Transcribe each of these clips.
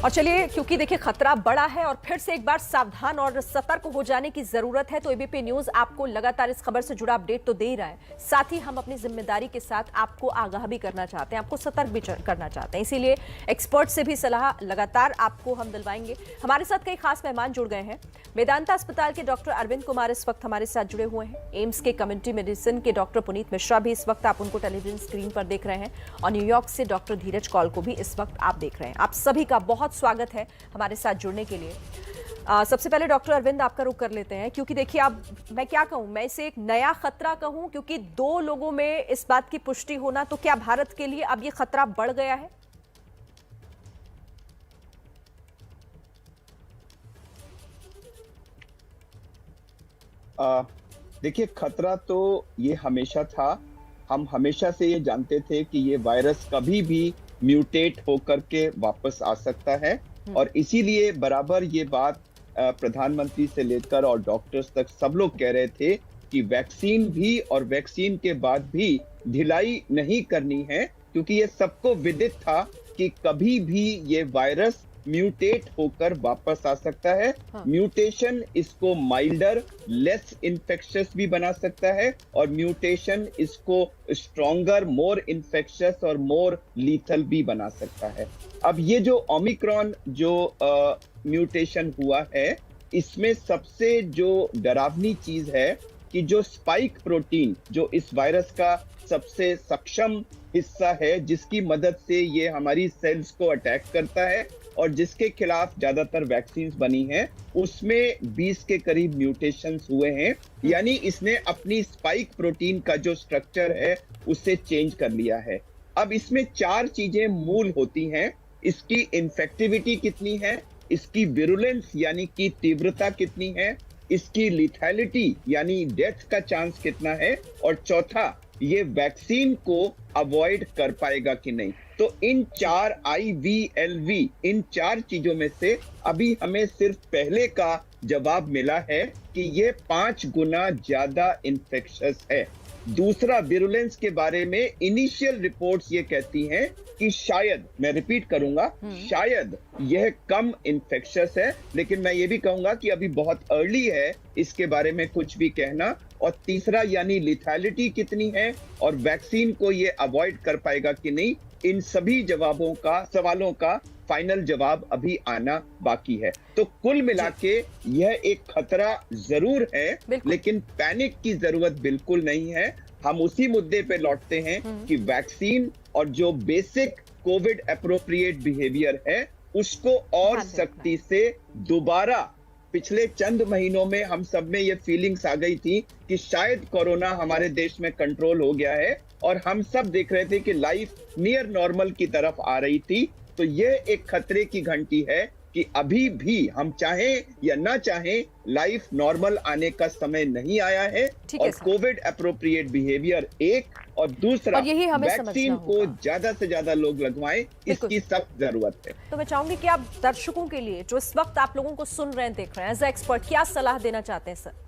और चलिए, क्योंकि देखिए खतरा बड़ा है और फिर से एक बार सावधान और सतर्क हो जाने की जरूरत है, तो एबीपी न्यूज आपको लगातार इस खबर से जुड़ा अपडेट तो दे ही रहा है, साथ ही हम अपनी जिम्मेदारी के साथ आपको आगाह भी करना चाहते हैं, आपको सतर्क भी करना चाहते हैं। इसीलिए एक्सपर्ट से भी सलाह लगातार आपको हम दिलवाएंगे। हमारे साथ कई खास मेहमान जुड़ गए हैं। वेदांता अस्पताल के डॉक्टर अरविंद कुमार इस वक्त हमारे साथ जुड़े हुए हैं। एम्स के कम्युनिटी मेडिसिन के डॉक्टर पुनीत मिश्रा भी इस वक्त, आप उनको टेलीविजन स्क्रीन पर देख रहे हैं, और न्यूयॉर्क से डॉक्टर धीरज कौल को भी इस वक्त आप देख रहे हैं। आप सभी का बहुत स्वागत है हमारे साथ जुड़ने के लिए। सबसे पहले डॉक्टर अरविंद, आपका रुख कर लेते हैं, क्योंकि देखिए अब मैं क्या कहूं, मैं इसे एक नया खतरा कहूं, क्योंकि 2 लोगों में इस बात की पुष्टि होना, तो क्या भारत के लिए अब ये खतरा बढ़ गया है? देखिए, खतरा तो ये हमेशा था। हम हमेशा से ये जानते थे कि ये वायरस कभी भी म्यूटेट होकर के वापस आ सकता है, और इसीलिए बराबर ये बात प्रधानमंत्री से लेकर और डॉक्टर्स तक सब लोग कह रहे थे कि वैक्सीन भी और वैक्सीन के बाद भी ढिलाई नहीं करनी है, क्योंकि ये सबको विदित था कि कभी भी ये वायरस म्यूटेट होकर वापस आ सकता है। म्यूटेशन इसको माइल्डर, लेस इन्फेक्शियस भी बना सकता है, और म्यूटेशन इसको स्ट्रॉन्गर, मोर इन्फेक्शियस और मोर लीथल भी बना सकता है। अब ये जो ओमिक्रॉन जो म्यूटेशन हुआ है, इसमें सबसे जो डरावनी चीज है कि जो स्पाइक प्रोटीन, जो इस वायरस का सबसे सक्षम हिस्सा है, जिसकी मदद से ये हमारी सेल्स को अटैक करता है और जिसके खिलाफ ज्यादातर वैक्सीन बनी हैं, उसमें 20 के करीब म्यूटेशंस हुए हैं। यानी इसने अपनी स्पाइक प्रोटीन का जो स्ट्रक्चर है उसे चेंज कर लिया है। अब इसमें 4 चीजें मूल होती हैं। इसकी इन्फेक्टिविटी कितनी है, इसकी विरुलेंस यानी कि तीव्रता कितनी है, इसकी लिथैलिटी यानी डेथ का चांस कितना है, और चौथा, ये वैक्सीन को अवॉइड कर पाएगा कि नहीं। तो इन 4 IVLV, इन 4 चीजों में से अभी हमें सिर्फ पहले का जवाब मिला है कि ये 5 गुना ज्यादा इन्फेक्शियस है। दूसरा, विरुलेंस के बारे में इनिशियल रिपोर्ट्स ये कहती हैं कि शायद, मैं रिपीट करूंगा, शायद यह कम इन्फेक्शियस है, लेकिन मैं ये भी कहूंगा कि अभी बहुत अर्ली है इसके बारे में कुछ भी कहना। और तीसरा, यानी लिथैलिटी कितनी है और वैक्सीन को ये अवॉइड कर पाएगा कि नहीं, इन सभी सवालों का फाइनल जवाब अभी आना बाकी है। तो कुल मिला के यह एक खतरा जरूर है, लेकिन पैनिक की जरूरत बिल्कुल नहीं है। हम उसी मुद्दे पे लौटते हैं कि वैक्सीन और जो बेसिक कोविड एप्रोप्रिएट बिहेवियर है, उसको और सख्ती से दोबारा, पिछले चंद महीनों में हम सब में ये फीलिंग्स आ गई थी कि शायद कोरोना हमारे देश में कंट्रोल हो गया है, और हम सब देख रहे थे कि लाइफ नियर नॉर्मल की तरफ आ रही थी। तो ये एक खतरे की घंटी है कि अभी भी हम चाहें या ना चाहें, लाइफ नॉर्मल आने का समय नहीं आया है, और कोविड एप्रोप्रिएट बिहेवियर एक, और दूसरा, वैक्सीन को ज्यादा से ज्यादा लोग लगवाएं, इसकी सख्त जरूरत है। तो मैं चाहूंगी कि आप दर्शकों के लिए, जो इस वक्त आप लोगों को सुन रहे हैं, देख रहे हैं, एज ए एक्सपर्ट, क्या सलाह देना चाहते हैं सर?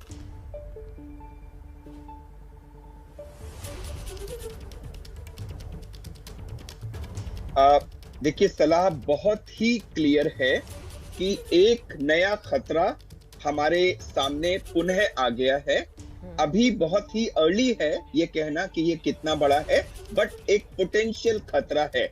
देखिए, सलाह बहुत ही क्लियर है कि एक नया खतरा हमारे सामने पुनः आ गया है। अभी बहुत ही अर्ली है ये कहना कि ये कितना बड़ा है, बट एक पोटेंशियल खतरा है।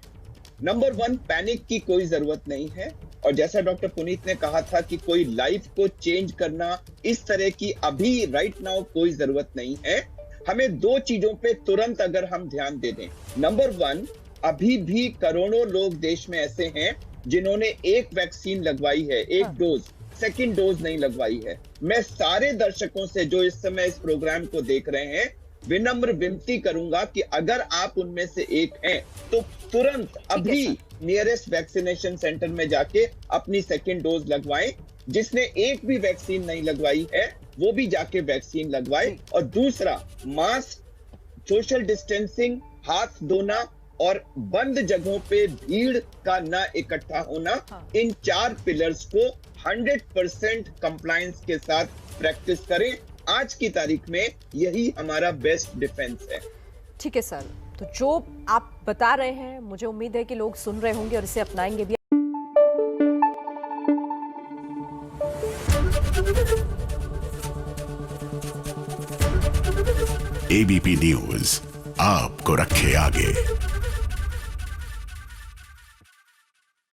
नंबर 1, पैनिक की कोई जरूरत नहीं है, और जैसा डॉक्टर पुनीत ने कहा था कि कोई लाइफ को चेंज करना, इस तरह की अभी राइट नाउ कोई जरूरत नहीं है। हमें 2 चीजों पे तुरंत अगर हम ध्यान दे दें। नंबर 1, अभी भी करोड़ों लोग देश में ऐसे हैं जिन्होंने एक वैक्सीन लगवाई है, एक डोज, सेकंड डोज नहीं लगवाई है। मैं सारे दर्शकों से जो इस समय इस प्रोग्राम को देख रहे हैं, विनम्र विनती करूंगा कि अगर आप उनमें से एक हैं, तो तुरंत अभी नियरेस्ट वैक्सीनेशन सेंटर में जाके अपनी सेकंड डोज लगवाएं। जिसने एक भी वैक्सीन नहीं लगवाई है, वो भी जाके वैक्सीन लगवाए। और दूसरा, मास्क, सोशल डिस्टेंसिंग, हाथ धोना और बंद जगहों पे भीड़ का ना इकट्ठा होना, इन 4 पिलर्स को 100% कंप्लायंस के साथ प्रैक्टिस करें। आज की तारीख में यही हमारा बेस्ट डिफेंस है। ठीक है सर, तो जो आप बता रहे हैं, मुझे उम्मीद है कि लोग सुन रहे होंगे और इसे अपनाएंगे भी। एबीपी न्यूज आपको रखे आगे।